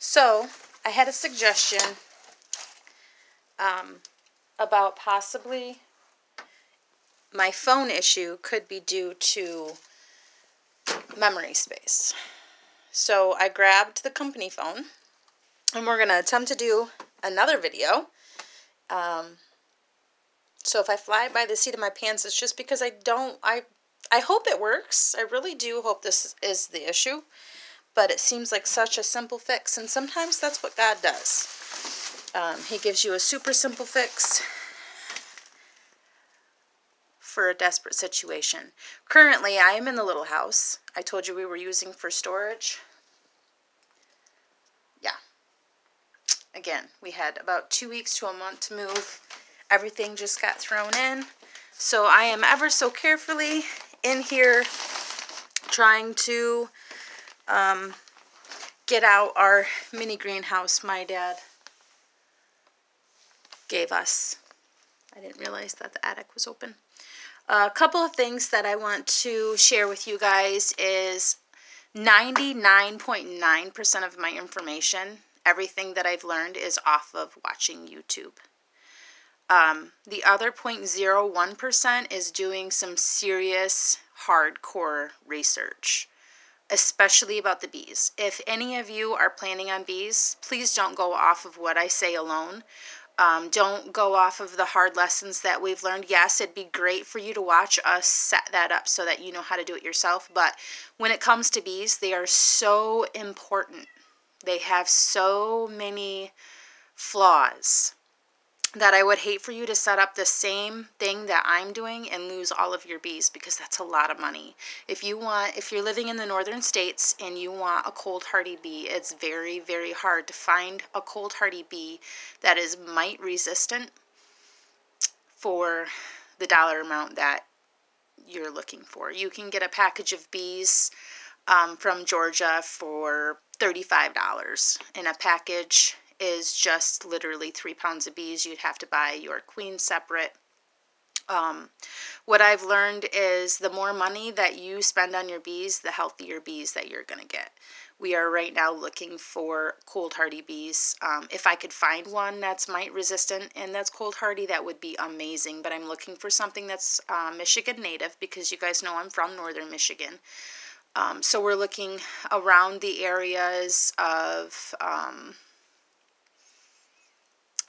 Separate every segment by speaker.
Speaker 1: So, I had a suggestion about possibly my phone issue could be due to memory space. So, I grabbed the company phone, and we're going to attempt to do another video. So if I fly by the seat of my pants, it's just because I hope it works. I really do hope this is the issue. But it seems like such a simple fix, and sometimes that's what God does. He gives you a super simple fix for a desperate situation. Currently, I am in the little house I told you we were using for storage. Yeah. Again, we had about 2 weeks to a month to move. Everything just got thrown in. So I am ever so carefully in here trying to get out our mini greenhouse my dad gave us. I didn't realize that the attic was open. A couple of things that I want to share with you guys is 99.9% of my information, everything that I've learned, is off of watching YouTube. The other 0.01% is doing some serious hardcore research, especially about the bees. If any of you are planning on bees, please don't go off of what I say alone. Don't go off of the hard lessons that we've learned. Yes, it'd be great for you to watch us set that up so that you know how to do it yourself. But when it comes to bees, they are so important. They have so many flaws that I would hate for you to set up the same thing that I'm doing and lose all of your bees, because that's a lot of money. If you're living in the northern states and you want a cold hardy bee, it's very, very hard to find a cold hardy bee that is mite resistant for the dollar amount that you're looking for. You can get a package of bees from Georgia for $35, and a package is just literally 3 pounds of bees. You'd have to buy your queen separate. What I've learned is the more money that you spend on your bees, the healthier bees that you're going to get. We are right now looking for cold hardy bees. If I could find one that's mite resistant and that's cold hardy, that would be amazing. But I'm looking for something that's Michigan native, because you guys know I'm from northern Michigan. So we're looking around the areas of...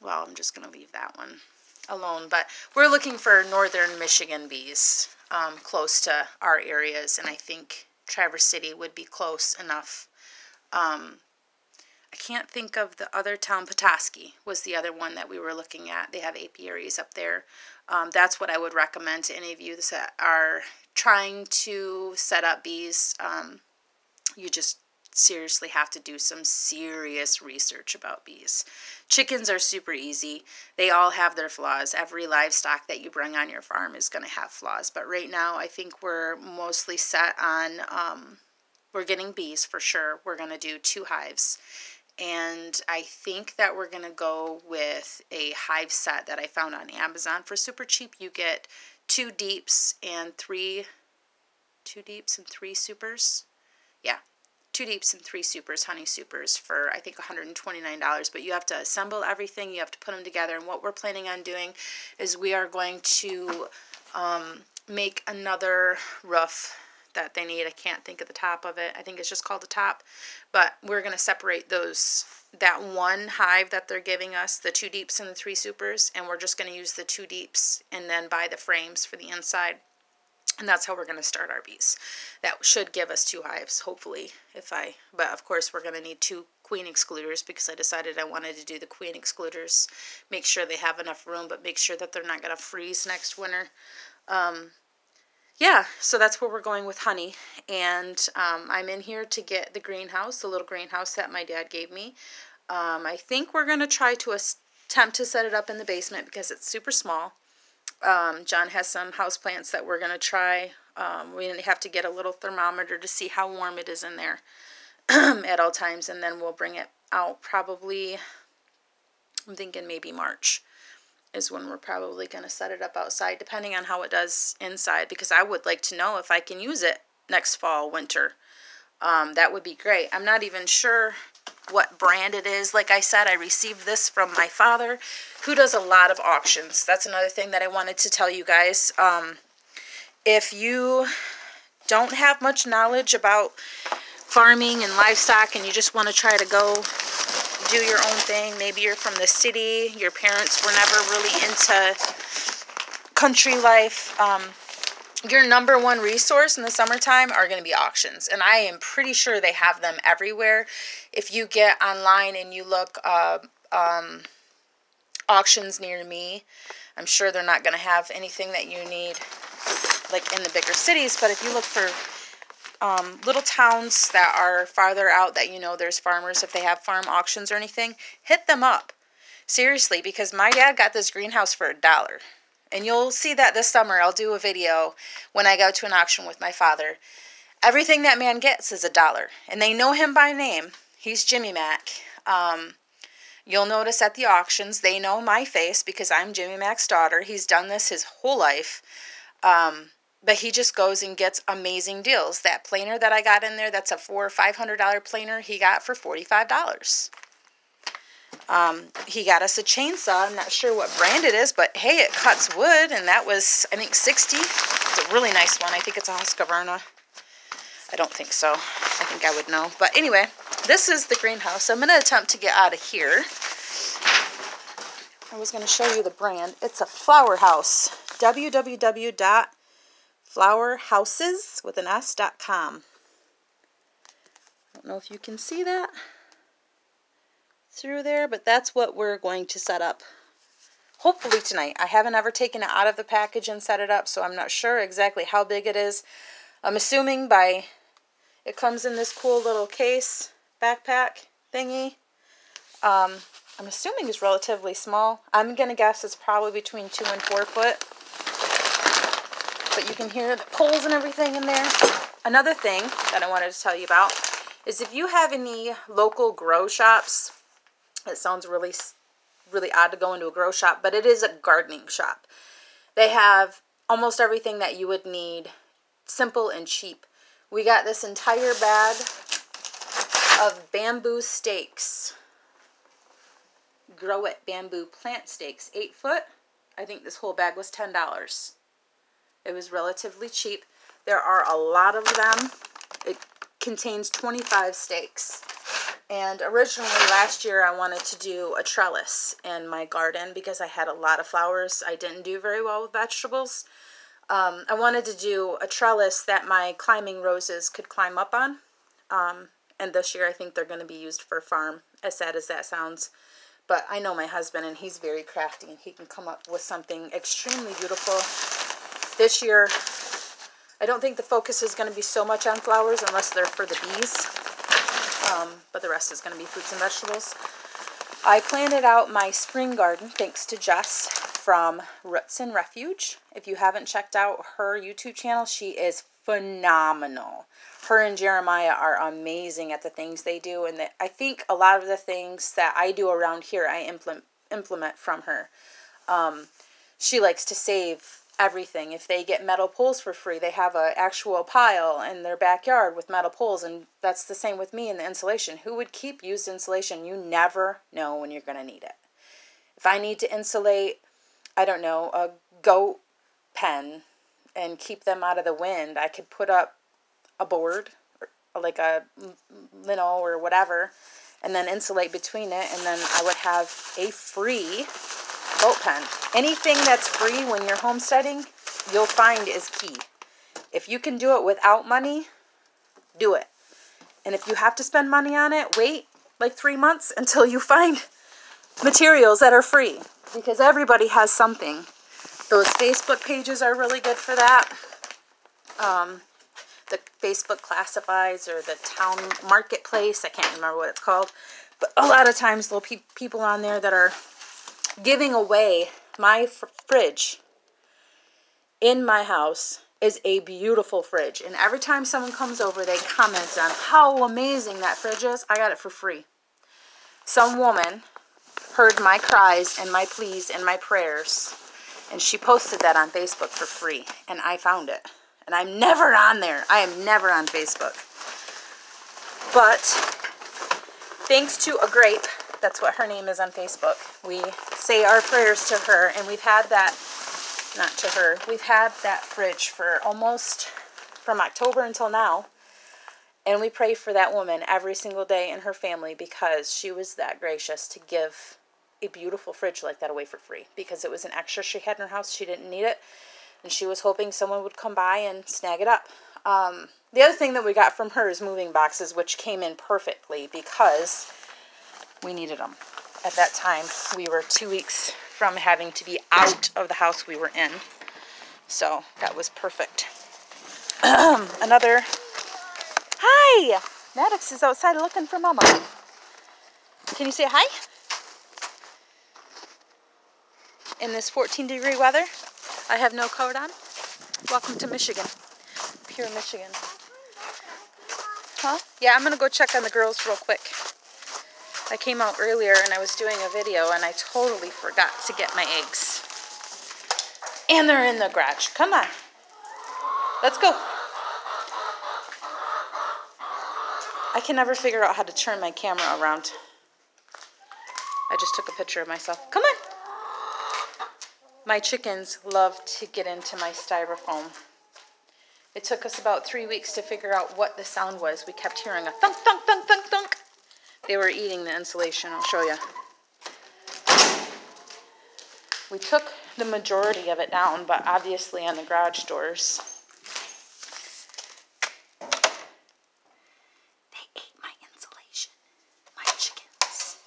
Speaker 1: well, I'm just going to leave that one alone, but we're looking for northern Michigan bees close to our areas, and I think Traverse City would be close enough. I can't think of the other town. Petoskey was the other one that we were looking at. They have apiaries up there. That's what I would recommend to any of you that are trying to set up bees. You just seriously have to do some serious research about bees. Chickens are super easy. They all have their flaws. Every livestock that you bring on your farm is going to have flaws. But right now, I think we're mostly set on, we're getting bees for sure. We're going to do 2 hives. And I think that we're going to go with a hive set that I found on Amazon for super cheap. You get 2 deeps and 3 supers. Yeah. 2 deeps and 3 supers, honey supers, for I think $129, but you have to assemble everything, you have to put them together, and what we're planning on doing is we are going to make another roof that they need. I can't think of the top of it. I think it's just called the top, but we're going to separate that one hive that they're giving us, the 2 deeps and the 3 supers, and we're just going to use the 2 deeps and then buy the frames for the inside. And that's how we're going to start our bees. That should give us 2 hives, hopefully. But of course, we're going to need 2 queen excluders, because I decided I wanted to do the queen excluders. Make sure they have enough room, but make sure that they're not going to freeze next winter. Yeah, so that's where we're going with honey. And I'm in here to get the greenhouse, the little greenhouse that my dad gave me. I think we're going to try to attempt to set it up in the basement because it's super small. John has some houseplants that we're going to try. We have to get a little thermometer to see how warm it is in there at all times, and then we'll bring it out probably, I'm thinking maybe March is when we're probably going to set it up outside, depending on how it does inside, because I would like to know if I can use it next fall, winter. That would be great. I'm not even sure what brand it is. Like I said, I received this from my father, who does a lot of auctions. That's another thing that I wanted to tell you guys. If you don't have much knowledge about farming and livestock and you just want to try to go do your own thing, maybe you're from the city, your parents were never really into country life, your number one resource in the summertime are going to be auctions. And I am pretty sure they have them everywhere. If you get online and you look auctions near me, I'm sure they're not going to have anything that you need like in the bigger cities. But if you look for little towns that are farther out that you know there's farmers, if they have farm auctions or anything, hit them up. Seriously, because my dad got this greenhouse for $1. And you'll see that this summer. I'll do a video when I go to an auction with my father. Everything that man gets is $1. And they know him by name. He's Jimmy Mac. You'll notice at the auctions, they know my face because I'm Jimmy Mac's daughter. He's done this his whole life. But he just goes and gets amazing deals. That planer that I got in there, that's a $400 or $500 planer, he got for $45. He got us a chainsaw. I'm not sure what brand it is, but hey, it cuts wood, and that was, I think, $60. It's a really nice one. I think it's a Husqvarna. I don't think so. I think I would know. But anyway, this is the greenhouse. I'm going to attempt to get out of here. I was going to show you the brand. It's a flower house. www.flowerhouses.com. I don't know if you can see that through there, but that's what we're going to set up hopefully tonight. I haven't ever taken it out of the package and set it up, so I'm not sure exactly how big it is. I'm assuming by it comes in this cool little case backpack thingy. I'm assuming it's relatively small. I'm gonna guess it's probably between 2 and 4 foot, but you can hear the poles and everything in there. Another thing that I wanted to tell you about is if you have any local grow shops. It sounds really odd to go into a grow shop, but it is a gardening shop. They have almost everything that you would need, simple and cheap. We got this entire bag of bamboo stakes. Grow It bamboo plant stakes, 8 foot. I think this whole bag was $10. It was relatively cheap. There are a lot of them. It contains 25 stakes. And originally last year I wanted to do a trellis in my garden because I had a lot of flowers. I didn't do very well with vegetables. I wanted to do a trellis that my climbing roses could climb up on. And this year I think they're going to be used for farm, as sad as that sounds. But I know my husband, and he's very crafty, and he can come up with something extremely beautiful. This year I don't think the focus is going to be so much on flowers unless they're for the bees. But the rest is going to be fruits and vegetables. I planted out my spring garden thanks to Jess from Roots and Refuge. If you haven't checked out her YouTube channel, she is phenomenal. Her and Jeremiah are amazing at the things they do. And I think a lot of the things that I do around here, I implement from her. She likes to save everything. If they get metal poles for free, they have an actual pile in their backyard with metal poles, and that's the same with me in the insulation. Who would keep used insulation? You never know when you're going to need it. If I need to insulate, I don't know, a goat pen and keep them out of the wind, I could put up a board, or like a lino or whatever, and then insulate between it, and then I would have a free goat pen. Anything that's free when you're homesteading, you'll find is key. If you can do it without money, do it. And if you have to spend money on it, wait like 3 months until you find materials that are free. Because everybody has something. Those Facebook pages are really good for that. The Facebook Classifieds or the Town Marketplace, I can't remember what it's called. But a lot of times there'll be people on there that are giving away. My fridge in my house is a beautiful fridge. And every time someone comes over, they comment on how amazing that fridge is. I got it for free. Some woman heard my cries and my pleas and my prayers, and she posted that on Facebook for free. And I found it. And I'm never on there. I am never on Facebook. But thanks to a Grape, that's what her name is on Facebook, we say our prayers to her, and we've had that, not to her, we've had that fridge for almost, from October until now, and we pray for that woman every single day and her family because she was that gracious to give a beautiful fridge like that away for free, because it was an extra she had in her house. She didn't need it, and she was hoping someone would come by and snag it up. The other thing that we got from her is moving boxes, which came in perfectly because we needed them. At that time, we were 2 weeks from having to be out of the house we were in, so that was perfect. Another, hi! Maddox is outside looking for Mama. Can you say hi? In this 14-degree weather, I have no coat on. Welcome to Michigan. Pure Michigan. Huh? Yeah, I'm going to go check on the girls real quick. I came out earlier and I was doing a video and I totally forgot to get my eggs. And they're in the garage. Come on. Let's go. I can never figure out how to turn my camera around. I just took a picture of myself. Come on. My chickens love to get into my styrofoam. It took us about 3 weeks to figure out what the sound was. We kept hearing a thunk, thunk, thunk, thunk, thunk. They were eating the insulation. I'll show you. We took the majority of it down, but obviously on the garage doors, they ate my insulation. My chickens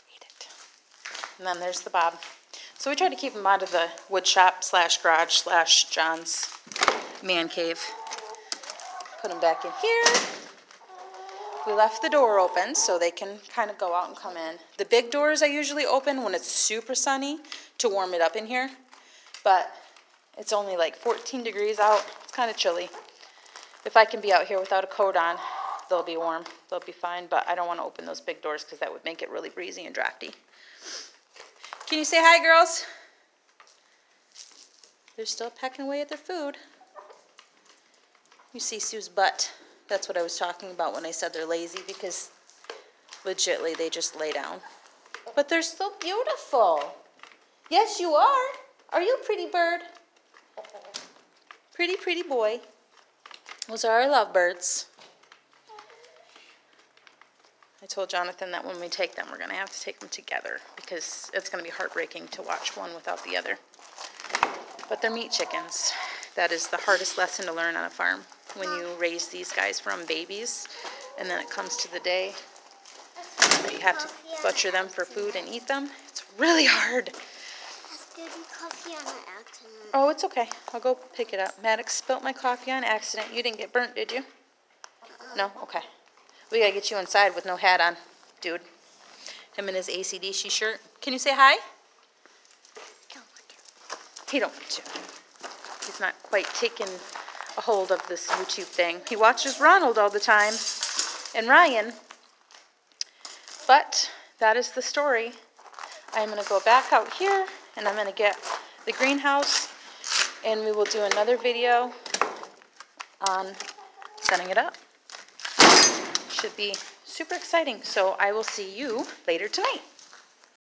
Speaker 1: ate it. And then there's the Bob. So we tried to keep him out of the wood shop / garage / John's man cave. Put him back in here. We left the door open so they can kind of go out and come in. The big doors I usually open when it's super sunny to warm it up in here. But it's only like 14 degrees out. It's kind of chilly. If I can be out here without a coat on, they'll be warm. They'll be fine. But I don't want to open those big doors because that would make it really breezy and drafty. Can you say hi, girls? They're still pecking away at their food. You see Sue's butt. That's what I was talking about when I said they're lazy, because legitly they just lay down. But they're so beautiful. Yes, you are. Are you a pretty bird? Pretty, pretty boy. Those are our lovebirds. I told Jonathan that when we take them, we're going to have to take them together because it's going to be heartbreaking to watch one without the other. But they're meat chickens. That is the hardest lesson to learn on a farm. When you raise these guys from babies, and then it comes to the day that you have to butcher them for food and eat them, it's really hard.
Speaker 2: I spilled coffee on accident.
Speaker 1: Oh, it's okay. I'll go pick it up. Maddox spilt my coffee on accident. You didn't get burnt, did you? No? Okay. We gotta get you inside with no hat on, dude. Him in his AC/DC shirt. Can you say hi? He don't want to. He's not quite taken a hold of this YouTube thing. He watches Ronald all the time and Ryan. But that is the story. I'm going to go back out here and I'm going to get the greenhouse and we will do another video on setting it up. Should be super exciting. So I will see you later tonight.